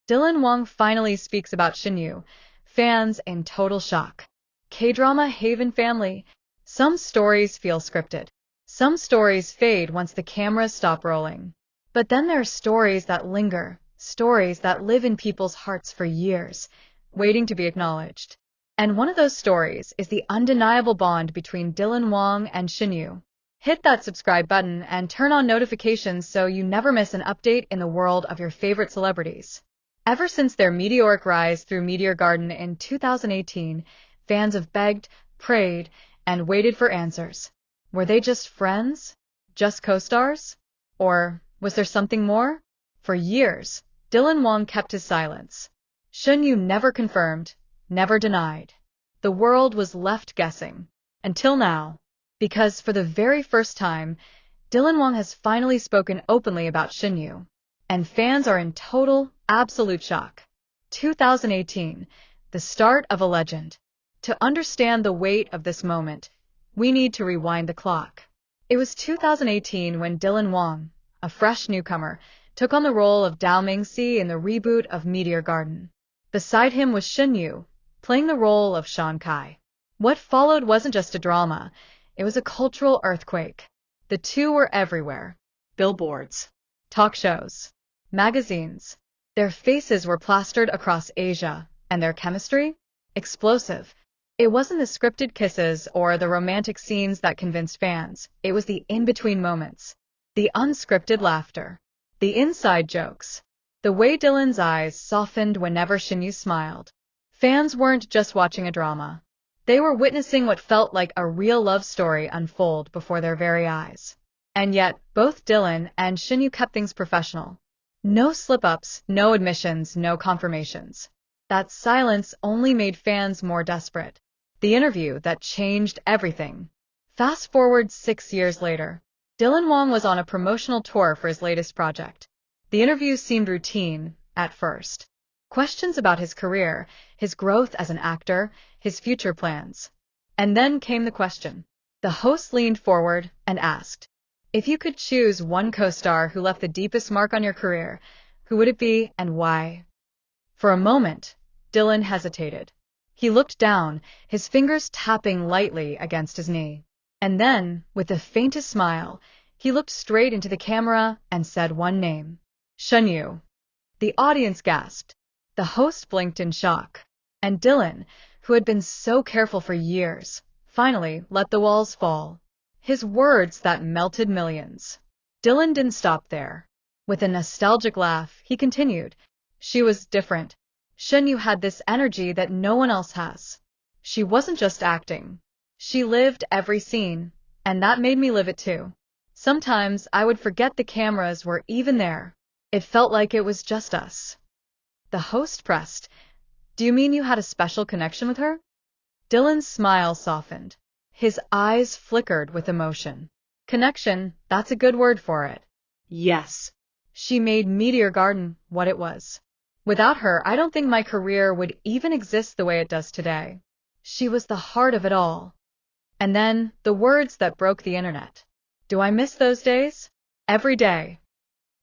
Dylan Wang finally speaks about Shen Yue. Fans in total shock. K-drama Haven family. Some stories feel scripted. Some stories fade once the cameras stop rolling. But then there are stories that linger, stories that live in people's hearts for years, waiting to be acknowledged. And one of those stories is the undeniable bond between Dylan Wang and Shen Yue. Hit that subscribe button and turn on notifications so you never miss an update in the world of your favorite celebrities. Ever since their meteoric rise through Meteor Garden in 2018, fans have begged, prayed, and waited for answers. Were they just friends? Just co-stars? Or was there something more? For years, Dylan Wang kept his silence. Shen Yue never confirmed, never denied. The world was left guessing. Until now. Because for the very first time, Dylan Wang has finally spoken openly about Shen Yue. And fans are in total, absolute shock. 2018, the start of a legend. To understand the weight of this moment, we need to rewind the clock. It was 2018 when Dylan Wang, a fresh newcomer, took on the role of Dao Mingxi in the reboot of Meteor Garden. Beside him was Shen Yue, playing the role of Shan Kai. What followed wasn't just a drama, it was a cultural earthquake. The two were everywhere. Billboards, talk shows, magazines. Their faces were plastered across Asia, and their chemistry? Explosive. It wasn't the scripted kisses or the romantic scenes that convinced fans, it was the in-between moments. The unscripted laughter. The inside jokes. The way Dylan's eyes softened whenever Shen Yue smiled. Fans weren't just watching a drama. They were witnessing what felt like a real love story unfold before their very eyes. And yet, both Dylan and Shen Yue kept things professional. No slip-ups, no admissions, no confirmations. That silence only made fans more desperate. The interview that changed everything. Fast forward 6 years later. Dylan Wang was on a promotional tour for his latest project. The interview seemed routine, at first. Questions about his career, his growth as an actor, his future plans. And then came the question. The host leaned forward and asked, if you could choose one co-star who left the deepest mark on your career, who would it be and why? For a moment, Dylan hesitated. He looked down, his fingers tapping lightly against his knee. And then, with the faintest smile, he looked straight into the camera and said one name. Shen Yue. The audience gasped. The host blinked in shock. And Dylan, who had been so careful for years, finally let the walls fall. His words that melted millions. Dylan didn't stop there. With a nostalgic laugh, he continued. She was different. Shen Yue had this energy that no one else has. She wasn't just acting. She lived every scene, and that made me live it too. Sometimes I would forget the cameras were even there. It felt like it was just us. The host pressed. Do you mean you had a special connection with her? Dylan's smile softened. His eyes flickered with emotion. Connection, that's a good word for it. Yes. She made Meteor Garden what it was. Without her, I don't think my career would even exist the way it does today. She was the heart of it all. And then, the words that broke the internet. Do I miss those days? Every day.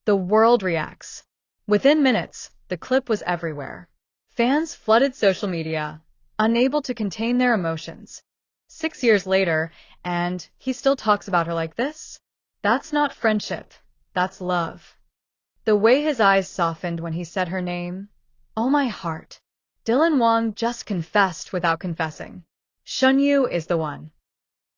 The world reacts. Within minutes, the clip was everywhere. Fans flooded social media, unable to contain their emotions. 6 years later, and he still talks about her like this? That's not friendship. That's love. The way his eyes softened when he said her name. Oh my heart. Dylan Wang just confessed without confessing. Shen Yue is the one.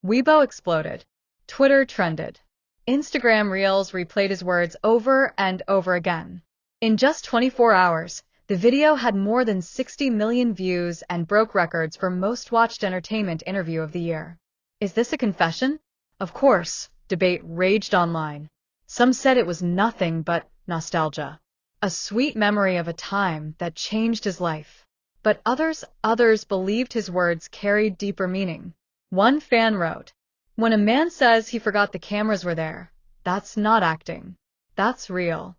Weibo exploded. Twitter trended. Instagram Reels replayed his words over and over again. In just 24 hours, the video had more than 60 million views and broke records for most watched entertainment interview of the year. Is this a confession? Of course, debate raged online. Some said it was nothing but nostalgia. A sweet memory of a time that changed his life. But others believed his words carried deeper meaning. One fan wrote, when a man says he forgot the cameras were there, that's not acting. That's real.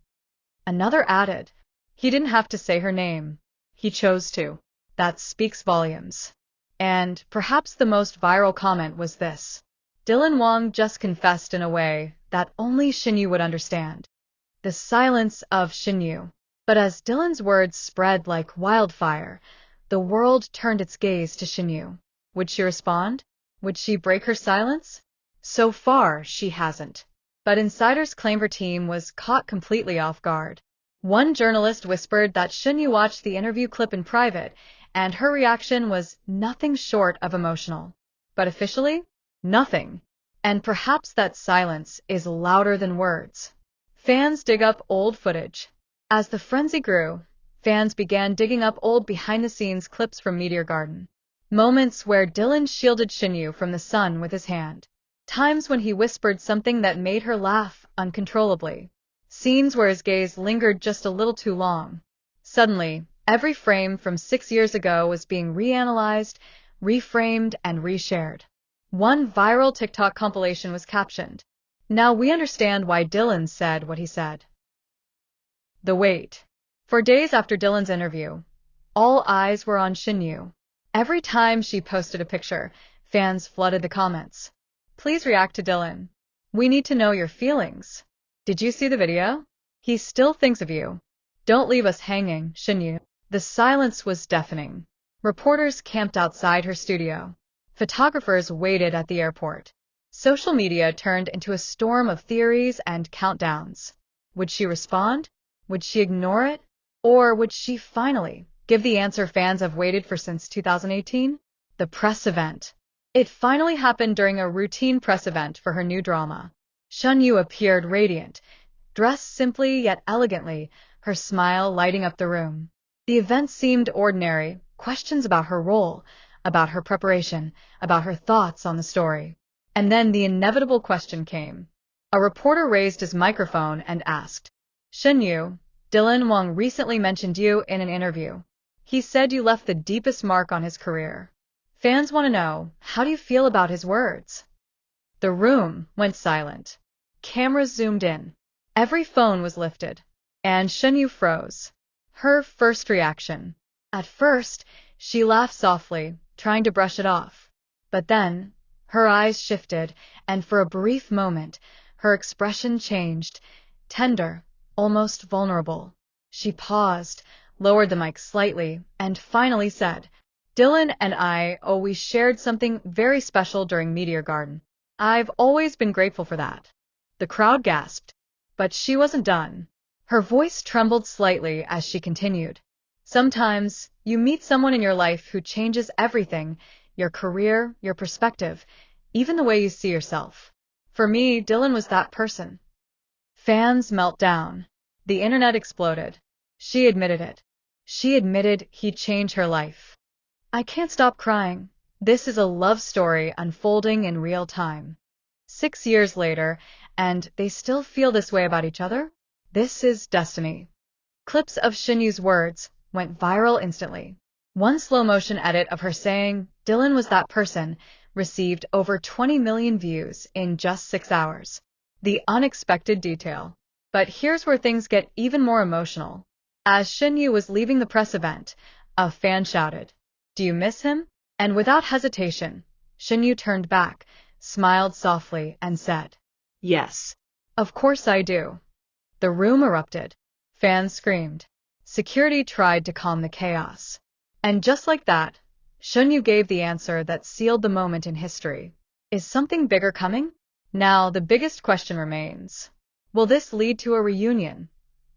Another added, he didn't have to say her name. He chose to. That speaks volumes. And perhaps the most viral comment was this. Dylan Wang just confessed in a way that only Shen Yue would understand. The silence of Shen Yue. But as Dylan's words spread like wildfire, the world turned its gaze to Shen Yue. Would she respond? Would she break her silence? So far, she hasn't. But insiders claim her team was caught completely off guard. One journalist whispered that Shen Yue watched the interview clip in private, and her reaction was nothing short of emotional. But officially, nothing. And perhaps that silence is louder than words. Fans dig up old footage. As the frenzy grew, fans began digging up old behind-the-scenes clips from Meteor Garden. Moments where Dylan shielded Shen Yue from the sun with his hand. Times when he whispered something that made her laugh uncontrollably. Scenes where his gaze lingered just a little too long. Suddenly, every frame from 6 years ago was being reanalyzed, reframed, and reshared. One viral TikTok compilation was captioned. Now we understand why Dylan said what he said. The wait. For days after Dylan's interview, all eyes were on Shen Yue. Every time she posted a picture, fans flooded the comments. Please react to Dylan. We need to know your feelings. Did you see the video? He still thinks of you. Don't leave us hanging, Shen Yue. The silence was deafening. Reporters camped outside her studio. Photographers waited at the airport. Social media turned into a storm of theories and countdowns. Would she respond? Would she ignore it? Or would she finally give the answer fans have waited for since 2018? The press event. It finally happened during a routine press event for her new drama. Shen Yue appeared radiant, dressed simply yet elegantly, her smile lighting up the room. The event seemed ordinary, questions about her role, about her preparation, about her thoughts on the story. And then the inevitable question came. A reporter raised his microphone and asked, Shen Yue, Dylan Wang recently mentioned you in an interview. He said you left the deepest mark on his career. Fans want to know, how do you feel about his words? The room went silent. Cameras zoomed in. Every phone was lifted. And Shen Yue froze. Her first reaction. At first, she laughed softly, trying to brush it off. But then, her eyes shifted, and for a brief moment, her expression changed. Tender, almost vulnerable. She paused, lowered the mic slightly, and finally said, Dylan and I always shared something very special during Meteor Garden. I've always been grateful for that. The crowd gasped. But she wasn't done. Her voice trembled slightly as she continued. Sometimes, you meet someone in your life who changes everything, your career, your perspective, even the way you see yourself. For me, Dylan was that person. Fans melt down. The internet exploded. She admitted it. She admitted he'd changed her life. I can't stop crying. This is a love story unfolding in real time. 6 years later, and they still feel this way about each other? This is destiny. Clips of Shen Yue's words went viral instantly. One slow-motion edit of her saying, Dylan was that person, received over 20 million views in just 6 hours. The unexpected detail. But here's where things get even more emotional. As Shen Yue was leaving the press event, a fan shouted, Do you miss him? And without hesitation, Shen Yue turned back, smiled softly, and said, Yes, of course I do. The room erupted. Fans screamed. Security tried to calm the chaos. And just like that, Shen Yue gave the answer that sealed the moment in history. Is something bigger coming? Now, the biggest question remains. Will this lead to a reunion?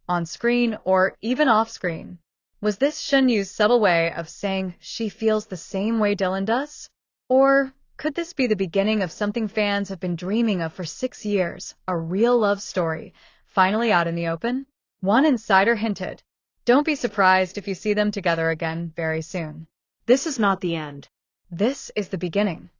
On screen or even off screen? Was this Shen Yue's subtle way of saying she feels the same way Dylan does? Or could this be the beginning of something fans have been dreaming of for 6 years, a real love story, finally out in the open? One insider hinted, don't be surprised if you see them together again very soon. This is not the end. This is the beginning.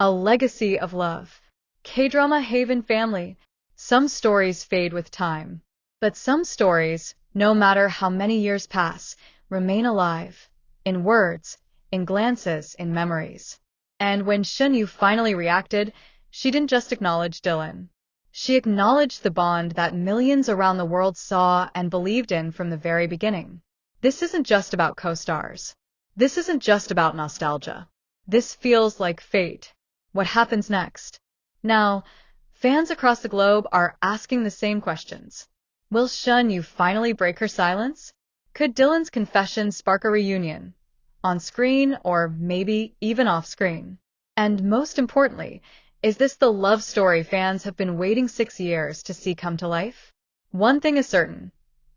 A legacy of love. K-drama Haven family. Some stories fade with time. But some stories, no matter how many years pass, remain alive. In words, in glances, in memories. And when Shen Yue finally reacted, she didn't just acknowledge Dylan. She acknowledged the bond that millions around the world saw and believed in from the very beginning. This isn't just about co-stars. This isn't just about nostalgia. This feels like fate. What happens next? Now, fans across the globe are asking the same questions. Will Shen Yue finally break her silence? Could Dylan's confession spark a reunion? On screen or maybe even off screen? And most importantly, is this the love story fans have been waiting 6 years to see come to life? One thing is certain.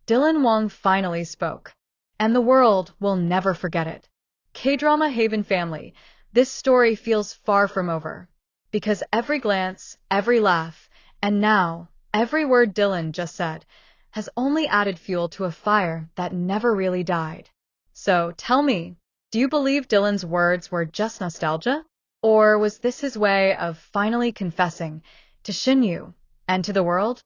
Wang finally spoke. And the world will never forget it. K-drama Haven family, this story feels far from over. Because every glance, every laugh, and now, every word Dylan just said, has only added fuel to a fire that never really died. So, tell me, do you believe Dylan's words were just nostalgia? Or was this his way of finally confessing to Shen Yue and to the world?